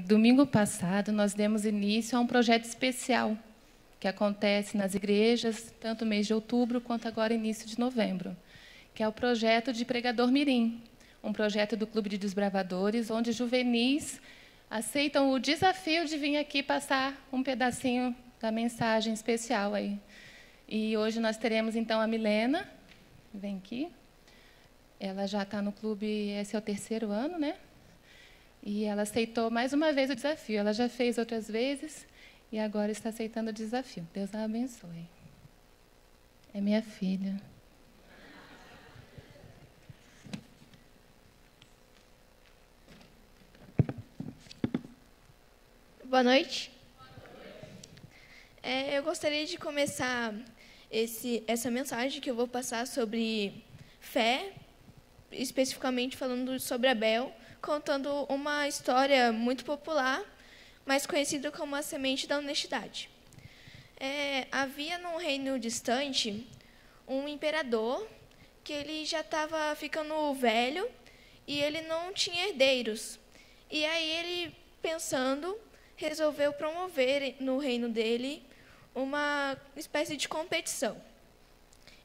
Domingo passado, nós demos início a um projeto especial que acontece nas igrejas, tanto no mês de outubro quanto agora início de novembro, que é o projeto de Pregador Mirim, um projeto do Clube de Desbravadores, onde juvenis aceitam o desafio de vir aqui passar um pedacinho da mensagem especial aí. E hoje nós teremos, então, a Milena, vem aqui. Ela já está no clube, esse é o 3º ano, né? E ela aceitou mais uma vez o desafio. Ela já fez outras vezes e agora está aceitando o desafio. Deus a abençoe. É minha filha. Boa noite. Eu gostaria de começar essa mensagem que eu vou passar sobre fé, especificamente falando sobre Abel, contando uma história muito popular, mais conhecida como a semente da honestidade. Havia num reino distante um imperador que ele já estava ficando velho e ele não tinha herdeiros. E aí ele, pensando, resolveu promover no reino dele uma espécie de competição.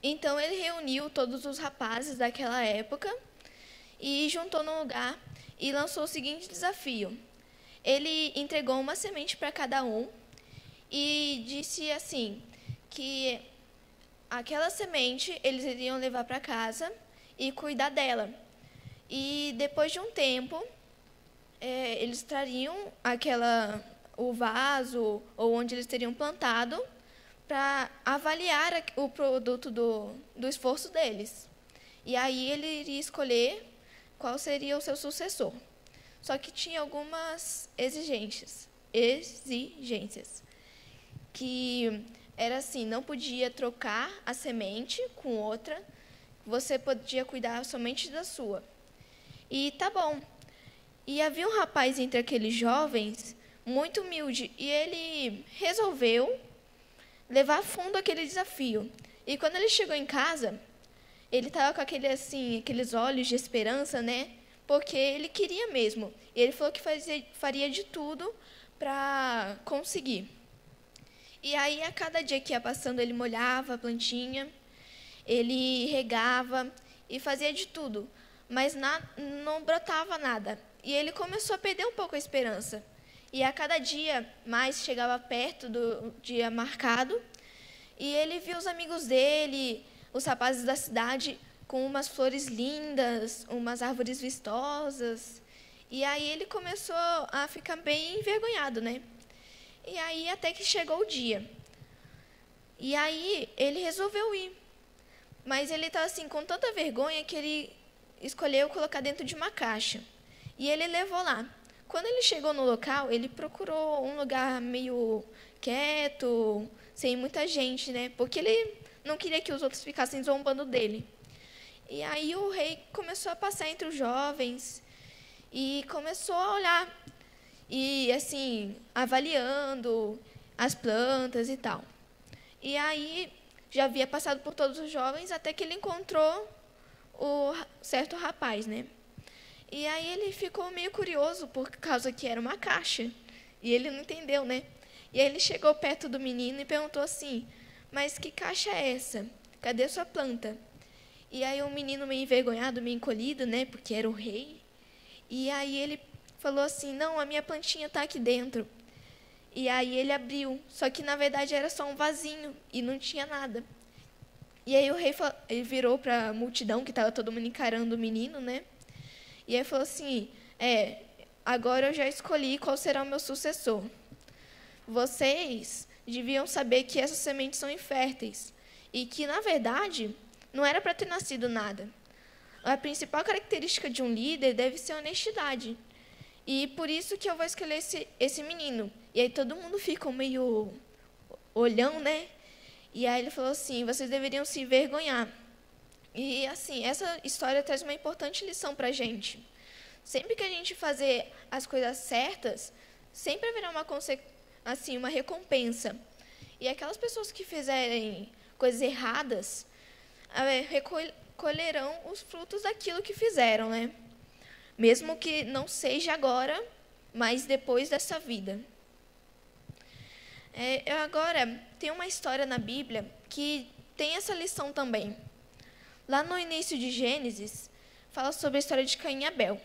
Então ele reuniu todos os rapazes daquela época e juntou num lugar e lançou o seguinte desafio. Ele entregou uma semente para cada um e disse assim, que aquela semente eles iriam levar para casa e cuidar dela. E depois de um tempo, eles trariam o vaso ou onde eles teriam plantado para avaliar o produto do esforço deles. E aí ele iria escolher qual seria o seu sucessor. Só que tinha algumas exigências, que era assim, não podia trocar a semente com outra, você podia cuidar somente da sua. E tá bom. E havia um rapaz entre aqueles jovens, muito humilde, e ele resolveu levar a fundo aquele desafio. E quando ele chegou em casa, ele estava com aqueles olhos de esperança, né? Porque ele queria mesmo. E ele falou que faria de tudo para conseguir. E aí, a cada dia que ia passando, ele molhava a plantinha, ele regava e fazia de tudo. Mas não brotava nada. E ele começou a perder um pouco a esperança. E a cada dia mais chegava perto do dia marcado, e ele viu os amigos dele, os rapazes da cidade, com umas flores lindas, umas árvores vistosas. E aí ele começou a ficar bem envergonhado, né? E aí até que chegou o dia. E aí ele resolveu ir. Mas ele estava assim, com tanta vergonha que ele escolheu colocar dentro de uma caixa. E ele levou lá. Quando ele chegou no local, ele procurou um lugar meio quieto, sem muita gente, né? Porque ele não queria que os outros ficassem zombando dele. E aí o rei começou a passar entre os jovens e começou a olhar e assim, avaliando as plantas e tal. E aí já havia passado por todos os jovens até que ele encontrou o certo rapaz, né? E aí ele ficou meio curioso por causa que era uma caixa. E ele não entendeu, né? E aí ele chegou perto do menino e perguntou assim, mas que caixa é essa? Cadê sua planta? E aí o menino meio envergonhado, meio encolhido, né? Porque era o rei. E aí ele falou assim, não, a minha plantinha está aqui dentro. E aí ele abriu, só que na verdade era só um vasinho e não tinha nada. E aí o rei ele virou para a multidão, que estava todo mundo encarando o menino, né? E aí falou assim, agora eu já escolhi qual será o meu sucessor. Vocês deviam saber que essas sementes são inférteis e que, na verdade, não era para ter nascido nada. A principal característica de um líder deve ser a honestidade. E por isso que eu vou escolher esse menino. E aí todo mundo ficou meio olhando, né? E aí ele falou assim, vocês deveriam se envergonhar. E, assim, essa história traz uma importante lição para a gente. Sempre que a gente fazer as coisas certas, sempre haverá uma recompensa. E aquelas pessoas que fizerem coisas erradas, colherão os frutos daquilo que fizeram, né? Mesmo que não seja agora, mas depois dessa vida. Agora, tem uma história na Bíblia que tem essa lição também. Lá no início de Gênesis, fala sobre a história de Caim e Abel.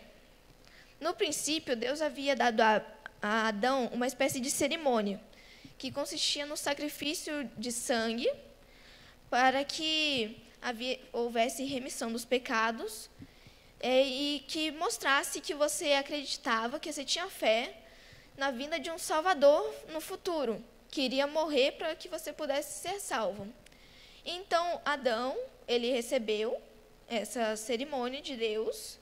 No princípio, Deus havia dado a Adão uma espécie de cerimônia, que consistia no sacrifício de sangue para que houvesse remissão dos pecados e que mostrasse que você acreditava, que você tinha fé na vinda de um Salvador no futuro, que iria morrer para que você pudesse ser salvo. Então, Adão, ele recebeu essa cerimônia de Deus,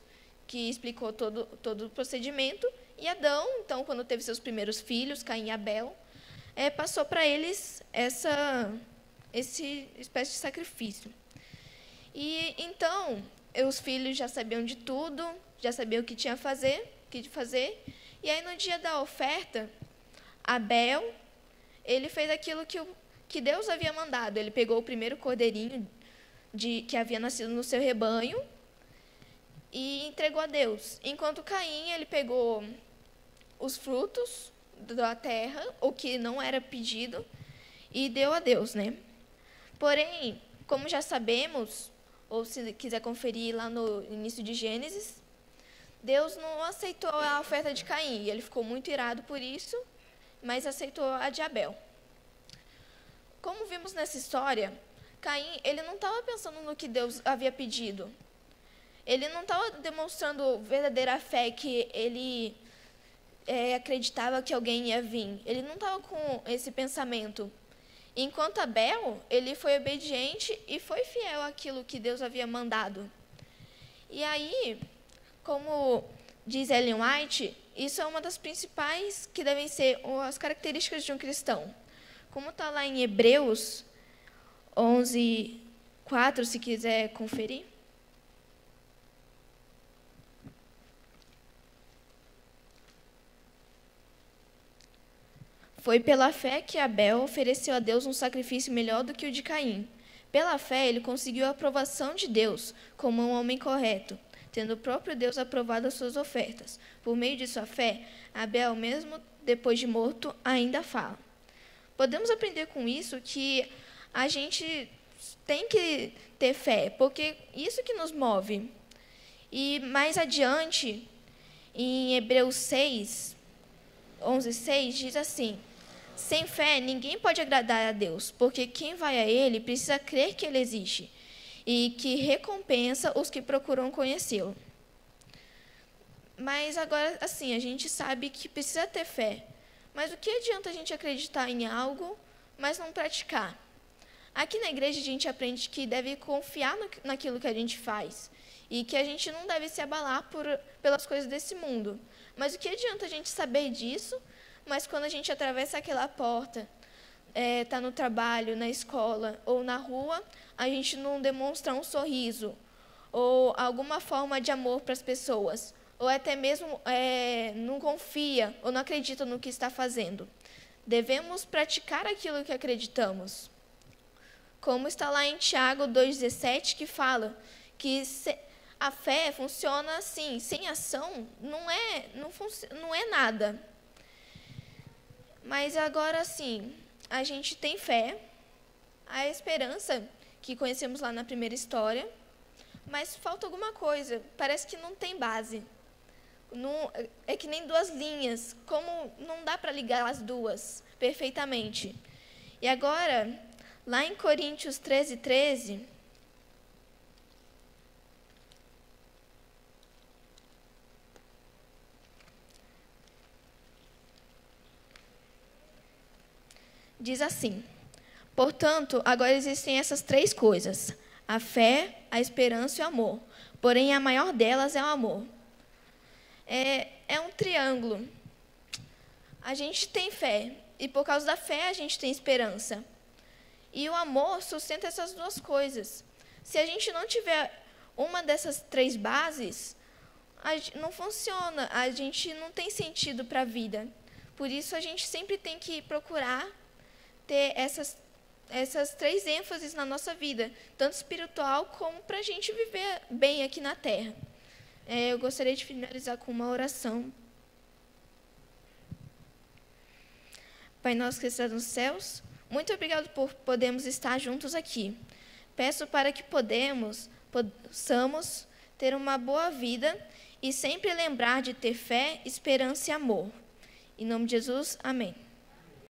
que explicou todo o procedimento, e Adão, então, quando teve seus primeiros filhos, Caim e Abel, passou para eles essa espécie de sacrifício. E então, os filhos já sabiam de tudo, já sabiam o que tinha que fazer, e aí no dia da oferta, Abel, ele fez aquilo que Deus havia mandado. Ele pegou o primeiro cordeirinho que havia nascido no seu rebanho e entregou a Deus. Enquanto Caim, ele pegou os frutos da terra, o que não era pedido, e deu a Deus, né? Porém, como já sabemos, ou se quiser conferir lá no início de Gênesis, Deus não aceitou a oferta de Caim. Ele ficou muito irado por isso, mas aceitou a de Abel. Como vimos nessa história, Caim, ele não estava pensando no que Deus havia pedido. Ele não estava demonstrando verdadeira fé que ele acreditava que alguém ia vir. Ele não estava com esse pensamento. Enquanto Abel, ele foi obediente e foi fiel àquilo que Deus havia mandado. E aí, como diz Ellen White, isso é uma das principais que devem ser as características de um cristão. Como está lá em Hebreus 11:4, se quiser conferir. Foi pela fé que Abel ofereceu a Deus um sacrifício melhor do que o de Caim. Pela fé, ele conseguiu a aprovação de Deus como um homem correto, tendo o próprio Deus aprovado as suas ofertas. Por meio de sua fé, Abel, mesmo depois de morto, ainda fala. Podemos aprender com isso que a gente tem que ter fé, porque isso que nos move. E mais adiante, em Hebreus 11:6, diz assim: sem fé, ninguém pode agradar a Deus, porque quem vai a Ele precisa crer que Ele existe e que recompensa os que procuram conhecê-lo. Mas agora, assim, a gente sabe que precisa ter fé. Mas o que adianta a gente acreditar em algo, mas não praticar? Aqui na igreja a gente aprende que deve confiar naquilo que a gente faz e que a gente não deve se abalar pelas coisas desse mundo. Mas o que adianta a gente saber disso, mas quando a gente atravessa aquela porta, está no trabalho, na escola ou na rua, a gente não demonstra um sorriso ou alguma forma de amor para as pessoas, ou até mesmo não confia ou não acredita no que está fazendo. Devemos praticar aquilo que acreditamos. Como está lá em Tiago 2,17, que fala que a fé funciona assim, sem ação não é nada. Mas agora sim, a gente tem fé, a esperança que conhecemos lá na primeira história, mas falta alguma coisa, parece que não tem base. Não, é que nem duas linhas, como não dá para ligar as duas perfeitamente. E agora, lá em Coríntios 13:13, diz assim: portanto, agora existem essas três coisas: a fé, a esperança e o amor. Porém, a maior delas é o amor. É um triângulo. A gente tem fé, e por causa da fé a gente tem esperança. E o amor sustenta essas duas coisas. Se a gente não tiver uma dessas três bases, não funciona, a gente não tem sentido para a vida. Por isso, a gente sempre tem que procurar ter essas três ênfases na nossa vida, tanto espiritual como para a gente viver bem aqui na Terra. Eu gostaria de finalizar com uma oração. Pai nosso que estás nos céus, muito obrigado por podermos estar juntos aqui. Peço para que possamos ter uma boa vida e sempre lembrar de ter fé, esperança e amor. Em nome de Jesus, amém.